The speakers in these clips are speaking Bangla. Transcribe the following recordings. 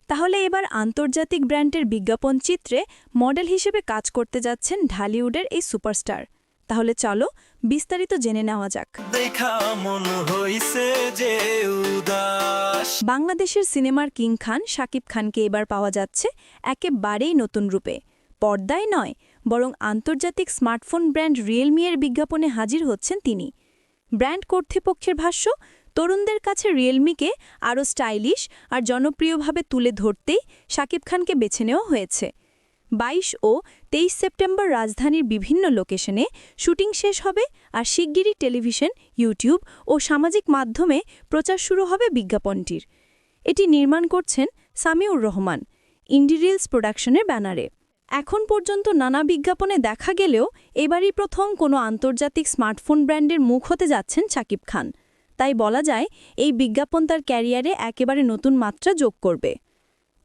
তাহলে এবার আন্তর্জাতিক ব্র্যান্ডের বিজ্ঞাপন চিত্রে মডেল হিসেবে কাজ করতে যাচ্ছেন ঢালিউডের এই সুপারস্টার। তাহলে চলো বিস্তারিত জেনে নেওয়া যাক। বাংলাদেশের সিনেমার কিং খান শাকিব খানকে এবার পাওয়া যাচ্ছে একেবারেই নতুন রূপে। পর্দায় নয়, বরং আন্তর্জাতিক স্মার্টফোন ব্র্যান্ড রিয়েলমি এর বিজ্ঞাপনে হাজির হচ্ছেন তিনি। ব্র্যান্ড কর্তৃপক্ষের ভাষ্য, তরুণদের কাছে রিয়েলমিকে আরও স্টাইলিশ আর জনপ্রিয়ভাবে তুলে ধরতেই শাকিব খানকে বেছে নেওয়া হয়েছে। ২২ ও ২৩ সেপ্টেম্বর রাজধানীর বিভিন্ন লোকেশনে শুটিং শেষ হবে, আর শিগগিরই টেলিভিশন, ইউটিউব ও সামাজিক মাধ্যমে প্রচার শুরু হবে বিজ্ঞাপনটির। এটি নির্মাণ করছেন সামিউর রহমান, ইন্ডি রিলস প্রোডাকশনের ব্যানারে। এখন পর্যন্ত নানা বিজ্ঞাপনে দেখা গেলেও এবারই প্রথম কোনো আন্তর্জাতিক স্মার্টফোন ব্র্যান্ডের মুখ হতে যাচ্ছেন শাকিব খান। তাই বলা যায়, এই বিজ্ঞাপন তার ক্যারিয়ারে একেবারে নতুন মাত্রা যোগ করবে।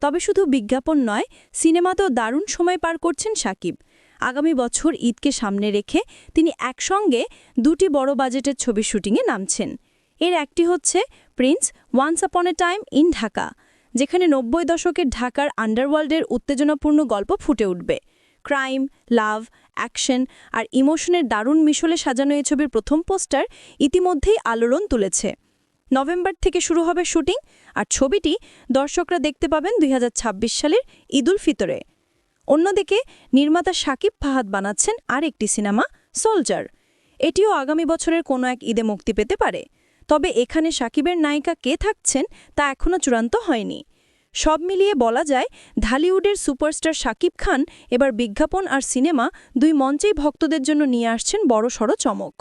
তবে শুধু বিজ্ঞাপন নয়, সিনেমাতেও দারুণ সময় পার করছেন শাকিব। আগামী বছর ঈদকে সামনে রেখে তিনি একসঙ্গে দুটি বড় বাজেটের ছবির শুটিংয়ে নামছেন। এর একটি হচ্ছে Prince once upon A time in Dhaka, যেখানে ৯০ দশকের ঢাকার আন্ডারওয়ার্ল্ডের উত্তেজনাপূর্ণ গল্প ফুটে উঠবে। ক্রাইম, লাভ, অ্যাকশন আর ইমোশনের দারুণ মিশলে সাজানো এই ছবির প্রথম পোস্টার ইতিমধ্যেই আলোড়ন তুলেছে। নভেম্বর থেকে শুরু হবে শুটিং, আর ছবিটি দর্শকরা দেখতে পাবেন ২০২৬ সালের ঈদুল ফিতরে। অন্যদিকে নির্মাতা শাকিব ফাহাদ বানাচ্ছেন আরেকটি সিনেমা সোলজার। এটিও আগামী বছরের কোনো এক ঈদে মুক্তি পেতে পারে। তবে এখানে শাকিবের নায়িকা কে থাকছেন তা এখনও চূড়ান্ত হয়নি। সব মিলিয়ে বলা যায়, ঢালিউডের সুপারস্টার শাকিব খান এবার বিজ্ঞাপন আর সিনেমা দুই মঞ্চেই ভক্তদের জন্য নিয়ে আসছেন বড়সড় চমক।